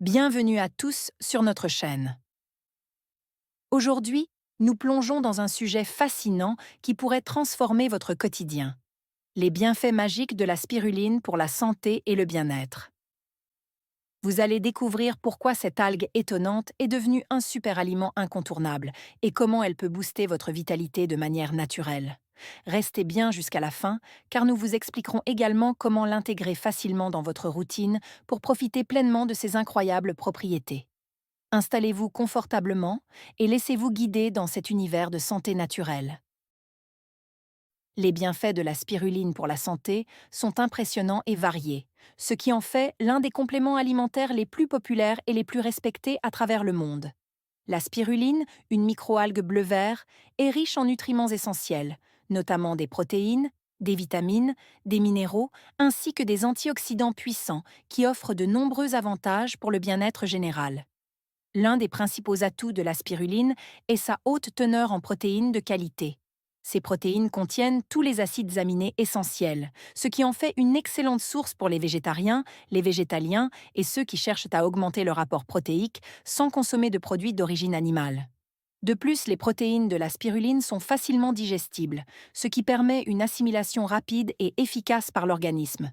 Bienvenue à tous sur notre chaîne. Aujourd'hui, nous plongeons dans un sujet fascinant qui pourrait transformer votre quotidien. Les bienfaits magiques de la spiruline pour la santé et le bien-être. Vous allez découvrir pourquoi cette algue étonnante est devenue un super aliment incontournable et comment elle peut booster votre vitalité de manière naturelle. Restez bien jusqu'à la fin, car nous vous expliquerons également comment l'intégrer facilement dans votre routine pour profiter pleinement de ses incroyables propriétés. Installez-vous confortablement et laissez-vous guider dans cet univers de santé naturelle. Les bienfaits de la spiruline pour la santé sont impressionnants et variés, ce qui en fait l'un des compléments alimentaires les plus populaires et les plus respectés à travers le monde. La spiruline, une microalgue bleu-vert, est riche en nutriments essentiels, notamment des protéines, des vitamines, des minéraux, ainsi que des antioxydants puissants qui offrent de nombreux avantages pour le bien-être général. L'un des principaux atouts de la spiruline est sa haute teneur en protéines de qualité. Ces protéines contiennent tous les acides aminés essentiels, ce qui en fait une excellente source pour les végétariens, les végétaliens et ceux qui cherchent à augmenter leur apport protéique sans consommer de produits d'origine animale. De plus, les protéines de la spiruline sont facilement digestibles, ce qui permet une assimilation rapide et efficace par l'organisme.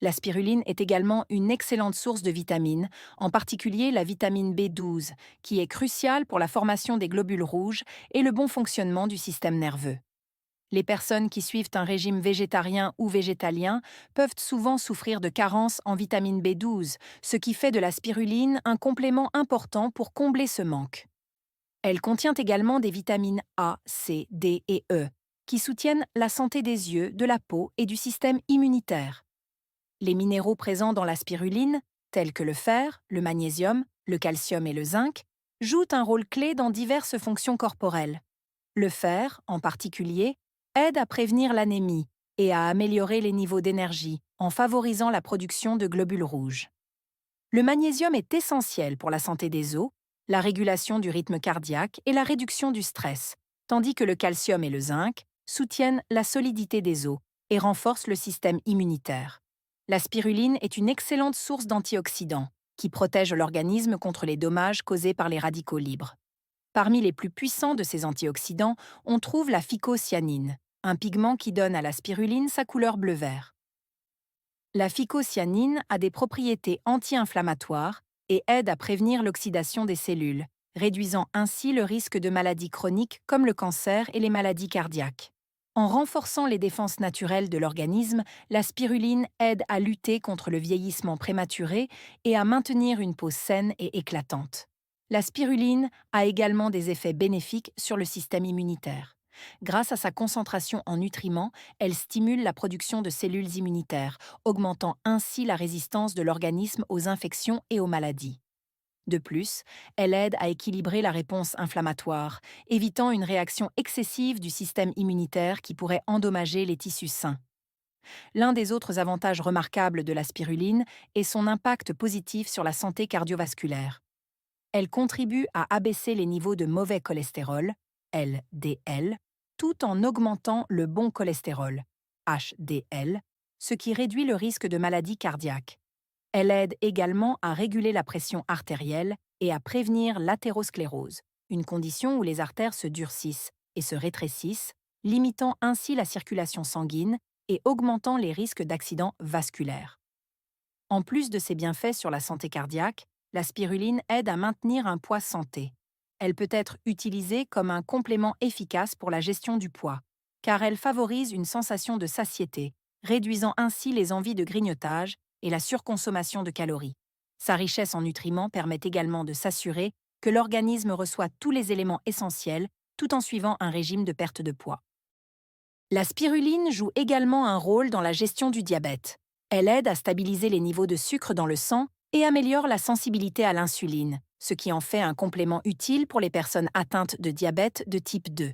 La spiruline est également une excellente source de vitamines, en particulier la vitamine B12, qui est cruciale pour la formation des globules rouges et le bon fonctionnement du système nerveux. Les personnes qui suivent un régime végétarien ou végétalien peuvent souvent souffrir de carences en vitamine B12, ce qui fait de la spiruline un complément important pour combler ce manque. Elle contient également des vitamines A, C, D et E, qui soutiennent la santé des yeux, de la peau et du système immunitaire. Les minéraux présents dans la spiruline, tels que le fer, le magnésium, le calcium et le zinc, jouent un rôle clé dans diverses fonctions corporelles. Le fer, en particulier, aide à prévenir l'anémie et à améliorer les niveaux d'énergie en favorisant la production de globules rouges. Le magnésium est essentiel pour la santé des os, la régulation du rythme cardiaque et la réduction du stress, tandis que le calcium et le zinc soutiennent la solidité des os et renforcent le système immunitaire. La spiruline est une excellente source d'antioxydants qui protègent l'organisme contre les dommages causés par les radicaux libres. Parmi les plus puissants de ces antioxydants, on trouve la phycocyanine, un pigment qui donne à la spiruline sa couleur bleu-vert. La phycocyanine a des propriétés anti-inflammatoires et aide à prévenir l'oxydation des cellules, réduisant ainsi le risque de maladies chroniques comme le cancer et les maladies cardiaques. En renforçant les défenses naturelles de l'organisme, la spiruline aide à lutter contre le vieillissement prématuré et à maintenir une peau saine et éclatante. La spiruline a également des effets bénéfiques sur le système immunitaire. Grâce à sa concentration en nutriments, elle stimule la production de cellules immunitaires, augmentant ainsi la résistance de l'organisme aux infections et aux maladies. De plus, elle aide à équilibrer la réponse inflammatoire, évitant une réaction excessive du système immunitaire qui pourrait endommager les tissus sains. L'un des autres avantages remarquables de la spiruline est son impact positif sur la santé cardiovasculaire. Elle contribue à abaisser les niveaux de mauvais cholestérol, LDL, tout en augmentant le bon cholestérol, HDL, ce qui réduit le risque de maladies cardiaques. Elle aide également à réguler la pression artérielle et à prévenir l'athérosclérose, une condition où les artères se durcissent et se rétrécissent, limitant ainsi la circulation sanguine et augmentant les risques d'accidents vasculaires. En plus de ses bienfaits sur la santé cardiaque, la spiruline aide à maintenir un poids santé. Elle peut être utilisée comme un complément efficace pour la gestion du poids, car elle favorise une sensation de satiété, réduisant ainsi les envies de grignotage et la surconsommation de calories. Sa richesse en nutriments permet également de s'assurer que l'organisme reçoit tous les éléments essentiels tout en suivant un régime de perte de poids. La spiruline joue également un rôle dans la gestion du diabète. Elle aide à stabiliser les niveaux de sucre dans le sang et améliore la sensibilité à l'insuline, ce qui en fait un complément utile pour les personnes atteintes de diabète de type 2.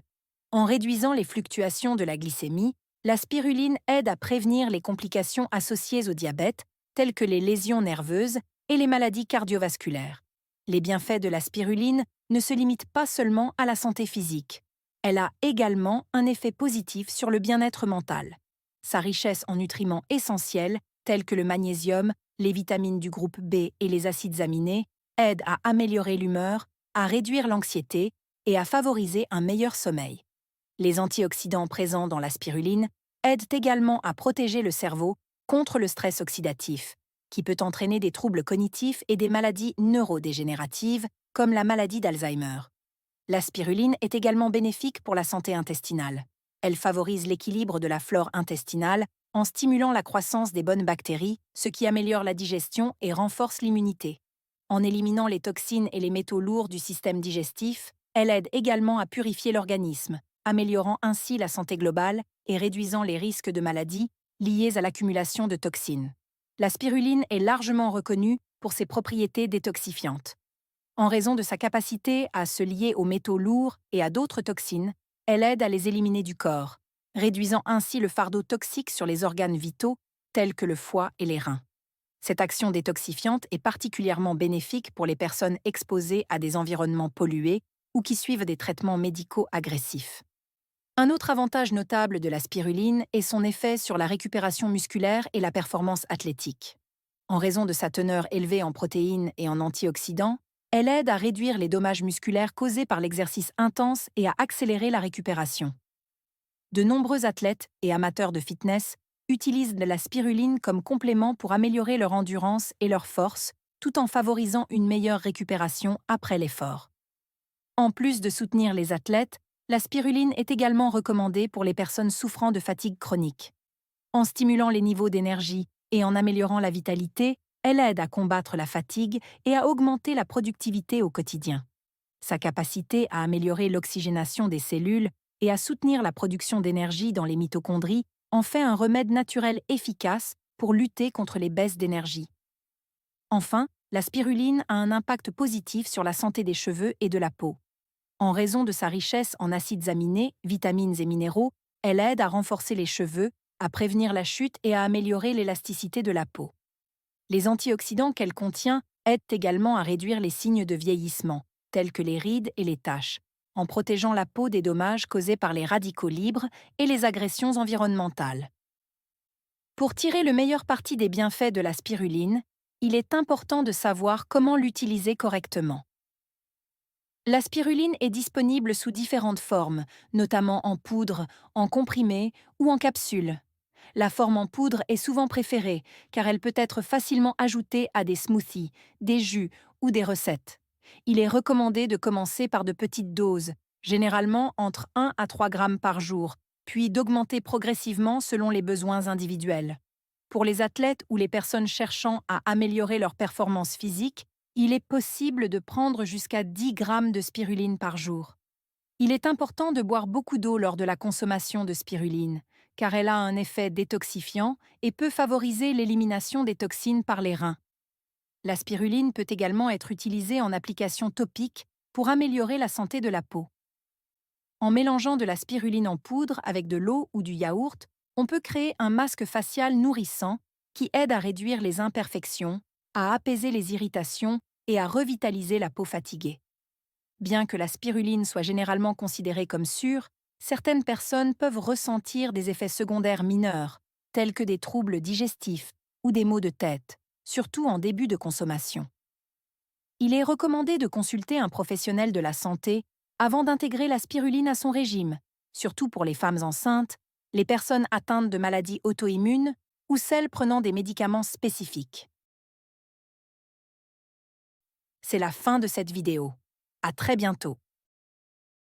En réduisant les fluctuations de la glycémie, la spiruline aide à prévenir les complications associées au diabète, telles que les lésions nerveuses et les maladies cardiovasculaires. Les bienfaits de la spiruline ne se limitent pas seulement à la santé physique. Elle a également un effet positif sur le bien-être mental. Sa richesse en nutriments essentiels, tels que le magnésium, Les vitamines du groupe B et les acides aminés aident à améliorer l'humeur, à réduire l'anxiété et à favoriser un meilleur sommeil. Les antioxydants présents dans la spiruline aident également à protéger le cerveau contre le stress oxydatif, qui peut entraîner des troubles cognitifs et des maladies neurodégénératives, comme la maladie d'Alzheimer. La spiruline est également bénéfique pour la santé intestinale. Elle favorise l'équilibre de la flore intestinale en stimulant la croissance des bonnes bactéries, ce qui améliore la digestion et renforce l'immunité. En éliminant les toxines et les métaux lourds du système digestif, elle aide également à purifier l'organisme, améliorant ainsi la santé globale et réduisant les risques de maladies liées à l'accumulation de toxines. La spiruline est largement reconnue pour ses propriétés détoxifiantes. En raison de sa capacité à se lier aux métaux lourds et à d'autres toxines, elle aide à les éliminer du corps, réduisant ainsi le fardeau toxique sur les organes vitaux tels que le foie et les reins. Cette action détoxifiante est particulièrement bénéfique pour les personnes exposées à des environnements pollués ou qui suivent des traitements médicaux agressifs. Un autre avantage notable de la spiruline est son effet sur la récupération musculaire et la performance athlétique. En raison de sa teneur élevée en protéines et en antioxydants, elle aide à réduire les dommages musculaires causés par l'exercice intense et à accélérer la récupération. De nombreux athlètes et amateurs de fitness utilisent la spiruline comme complément pour améliorer leur endurance et leur force, tout en favorisant une meilleure récupération après l'effort. En plus de soutenir les athlètes, la spiruline est également recommandée pour les personnes souffrant de fatigue chronique. En stimulant les niveaux d'énergie et en améliorant la vitalité, elle aide à combattre la fatigue et à augmenter la productivité au quotidien. Sa capacité à améliorer l'oxygénation des cellules et à soutenir la production d'énergie dans les mitochondries en fait un remède naturel efficace pour lutter contre les baisses d'énergie. Enfin, la spiruline a un impact positif sur la santé des cheveux et de la peau. En raison de sa richesse en acides aminés, vitamines et minéraux, elle aide à renforcer les cheveux, à prévenir la chute et à améliorer l'élasticité de la peau. Les antioxydants qu'elle contient aident également à réduire les signes de vieillissement, tels que les rides et les taches, en protégeant la peau des dommages causés par les radicaux libres et les agressions environnementales. Pour tirer le meilleur parti des bienfaits de la spiruline, il est important de savoir comment l'utiliser correctement. La spiruline est disponible sous différentes formes, notamment en poudre, en comprimé ou en capsule. La forme en poudre est souvent préférée, car elle peut être facilement ajoutée à des smoothies, des jus ou des recettes. Il est recommandé de commencer par de petites doses, généralement entre 1 à 3 grammes par jour, puis d'augmenter progressivement selon les besoins individuels. Pour les athlètes ou les personnes cherchant à améliorer leur performance physique, il est possible de prendre jusqu'à 10 grammes de spiruline par jour. Il est important de boire beaucoup d'eau lors de la consommation de spiruline, car elle a un effet détoxifiant et peut favoriser l'élimination des toxines par les reins. La spiruline peut également être utilisée en application topique pour améliorer la santé de la peau. En mélangeant de la spiruline en poudre avec de l'eau ou du yaourt, on peut créer un masque facial nourrissant qui aide à réduire les imperfections, à apaiser les irritations et à revitaliser la peau fatiguée. Bien que la spiruline soit généralement considérée comme sûre, certaines personnes peuvent ressentir des effets secondaires mineurs, tels que des troubles digestifs ou des maux de tête, surtout en début de consommation. Il est recommandé de consulter un professionnel de la santé avant d'intégrer la spiruline à son régime, surtout pour les femmes enceintes, les personnes atteintes de maladies auto-immunes ou celles prenant des médicaments spécifiques. C'est la fin de cette vidéo. À très bientôt.